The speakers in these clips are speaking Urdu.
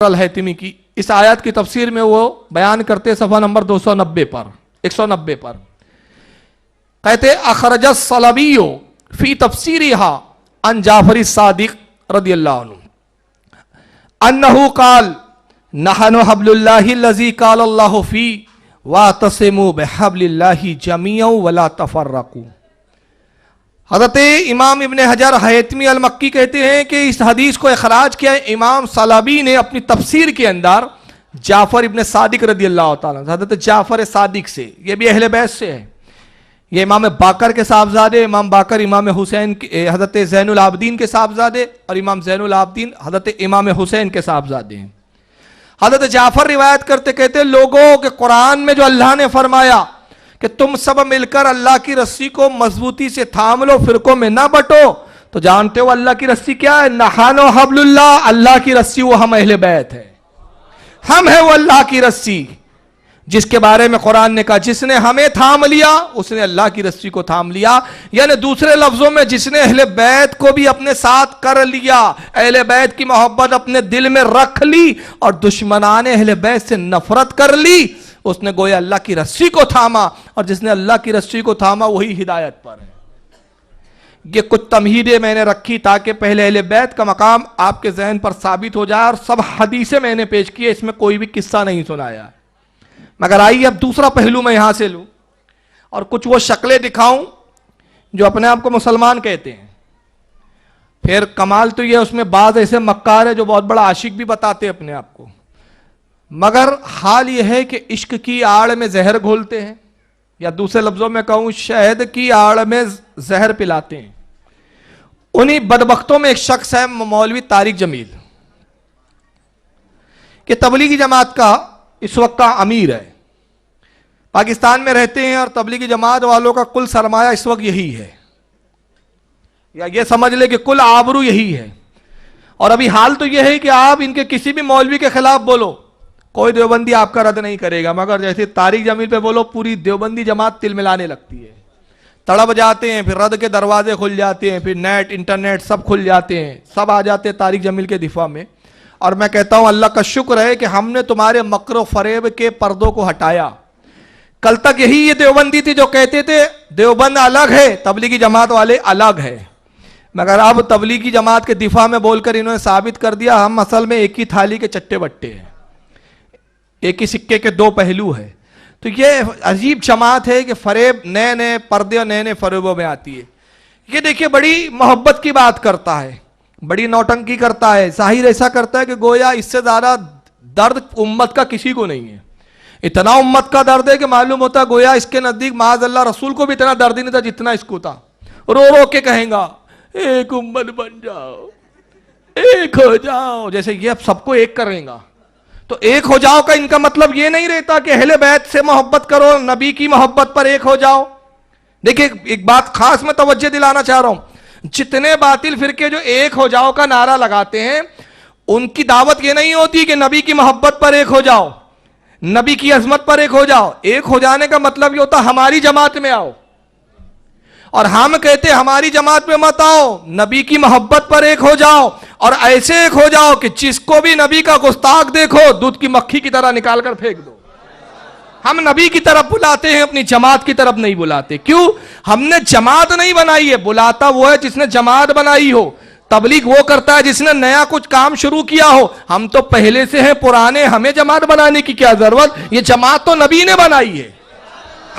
الحیتمی کی اس آیات کی تفسیر میں وہ بیان کرتے صفحہ نمبر 290 پر 190 پر کہتے اخرج الصلبی فی تفسیرها عن جعفر الصادق رضی اللہ عنہ انہو قال نحن حبل اللہ الذی قال اللہ فی واعتصموا بحبل اللہ جميعا ولا تفرقوا۔ حضرت امام ابن حجر حیتمی المکی کہتے ہیں کہ اس حدیث کو اخراج کیا امام صلابی نے اپنی تفسیر کے اندر جعفر ابن صادق رضی اللہ تعالیٰ حضرت جعفر صادق سے، یہ بھی اہل بیت سے ہے، یہ امام باقر کے صاحبزادے، امام باقر امام حسین حضرت زین العابدین کے صاحبزادے اور امام زین العابدین حضرت امام حسین کے صاحبزادے ہیں۔ حضرت جعفر روایت کرتے کہتے لوگوں کہ قرآن میں جو اللہ نے فرمایا کہ تم سب مل کر اللہ کی رسی کو مضبوطی سے تھام لو، فرقوں میں نہ بٹو، تو جانتے ہو اللہ کی رسی کیا ہے؟ نحن حبل اللہ، اللہ کی رسی وہ ہم اہل بیت ہے، ہم ہے وہ اللہ کی رسی جس کے بارے میں قرآن نے کہا جس نے ہمیں تھام لیا اس نے اللہ کی رسی کو تھام لیا، یعنی دوسرے لفظوں میں جس نے اہل بیت کو بھی اپنے ساتھ کر لیا، اہل بیت کی محبت اپنے دل میں رکھ لی اور دشمنان اہل بیت سے نفرت کر لی، اس نے گویا اللہ کی رسی کو تھاما، اور جس نے اللہ کی رسی کو تھاما وہی ہدایت پر ہے۔ یہ کچھ تمہیدیں میں نے رکھی تاکہ پہلے اہل بیت کا مقام آپ کے ذہن پر ثابت ہو جائے، اور سب حدیثیں میں نے پیش کی ہے، اس میں کوئی بھی قصہ نہیں سنایا، مگر آئیے اب دوسرا پہلو میں یہاں سے لوں اور کچھ وہ شکلیں دکھاؤں جو اپنے آپ کو مسلمان کہتے ہیں۔ پھر کمال تو یہ اس میں بعض ایسے مکار ہے جو بہت بڑا عاشق بھی بتاتے اپنے آپ کو، مگر حال یہ ہے کہ عشق کی آڑ میں زہر گھولتے ہیں، یا دوسرے لفظوں میں کہوں شہد کی آڑ میں زہر پلاتے ہیں۔ انہی بدبختوں میں ایک شخص ہے مولوی طارق جمیل، کہ تبلیغی جماعت کا اس وقت کا امیر ہے، پاکستان میں رہتے ہیں، اور تبلیغی جماعت والوں کا کل سرمایہ اس وقت یہی ہے، یا یہ سمجھ لے کہ کل آبرو یہی ہے۔ اور ابھی حال تو یہ ہے کہ آپ ان کے کسی بھی مولوی کے خلاف بولو، کوئی دیوبندی آپ کا رد نہیں کرے گا، مگر جیسے طارق جمیل پہ بولو پوری دیوبندی جماعت تل ملانے لگتی ہے، تڑپ جاتے ہیں، پھر رد کے دروازے کھل جاتے ہیں، پھر نیٹ انٹرنیٹ سب کھل جاتے ہیں، سب آ جاتے ہیں طارق جمیل کے دفاع میں۔ اور میں کہتا ہوں اللہ کا شکر ہے کہ ہم نے تمہارے مکر و فریب کے پردوں کو ہٹایا۔ کل تک یہی یہ دیوبندی تھی جو کہتے تھے دیوبند الگ ہے، تبلیغی جماعت والے الگ ہے، مگر اب تبلیغی جماعت کے دفاع میں بول کر انہوں نے ثابت کر دیا ہم اصل میں ایک ہی تھالی کے چٹے بٹے ہیں، ایک ہی سکے کے دو پہلو ہے۔ تو یہ عجیب جماعت ہے کہ فریب نئے نئے پردے اور نئے نئے فریبوں میں آتی ہے۔ یہ دیکھیے بڑی محبت کی بات کرتا ہے، بڑی نوٹنکی کرتا ہے، ظاہر ایسا کرتا ہے کہ گویا اس سے زیادہ درد امت کا کسی کو نہیں ہے، اتنا امت کا درد ہے کہ معلوم ہوتا گویا اس کے نزدیک معاذ اللہ رسول کو بھی اتنا درد ہی نہیں تھا جتنا اس کو تھا۔ رو رو کے کہیں گا ایک امت بن جاؤ، ایک ہو جاؤ، جیسے یہ اب سب کو ایک کریں گا۔ تو ایک ہو جاؤ کا ان کا مطلب یہ نہیں رہتا کہ اہل بیت سے محبت کرو، نبی کی محبت پر ایک ہو جاؤ۔ دیکھیں ایک بات خاص میں توجہ دلانا چاہ رہا ہوں، جتنے باطل فرقے جو ایک ہو جاؤ کا نعرہ لگاتے ہیں ان کی دعوت یہ نہیں ہوتی کہ نبی کی محبت پر ایک ہو جاؤ، نبی کی عظمت پر ایک ہو جاؤ۔ ایک ہو جانے کا مطلب یہ ہوتا ہماری جماعت میں آؤ، اور ہم کہتے ہماری جماعت میں مت آؤ، نبی کی محبت پر ایک ہو جاؤ، اور ایسے ایک ہو جاؤ کہ جس کو بھی نبی کا گستاخ دیکھو دودھ کی مکھی کی طرح نکال کر پھینک دو۔ ہم نبی کی طرف بلاتے ہیں، اپنی جماعت کی طرف نہیں بلاتے۔ کیوں؟ ہم نے جماعت نہیں بنائی ہے، بلاتا وہ ہے جس نے جماعت بنائی ہو، تبلیغ وہ کرتا ہے جس نے نیا کچھ کام شروع کیا ہو۔ ہم تو پہلے سے ہیں پرانے، ہمیں جماعت بنانے کی کیا ضرورت؟ یہ جماعت تو نبی نے بنائی ہے،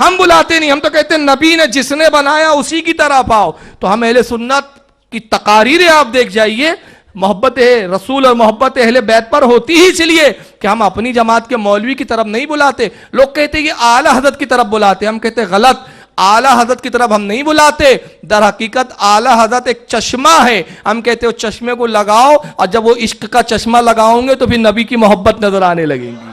ہم بلاتے نہیں، ہم تو کہتے ہیں نبی نے جس نے بنایا اسی کی طرف آؤ۔ تو ہم اہل سنت کی تقاریریں آپ دیکھ جائیے، محبت رسول اور محبت اہل بیت پر ہوتی ہی اس لیے کہ ہم اپنی جماعت کے مولوی کی طرف نہیں بلاتے۔ لوگ کہتے ہیں یہ اعلیٰ حضرت کی طرف بلاتے، ہم کہتے ہیں غلط، اعلیٰ حضرت کی طرف ہم نہیں بلاتے، در حقیقت اعلیٰ حضرت ایک چشمہ ہے، ہم کہتے ہیں چشمے کو لگاؤ، اور جب وہ عشق کا چشمہ لگاؤں گے تو پھر نبی کی محبت نظر آنے لگیں گی،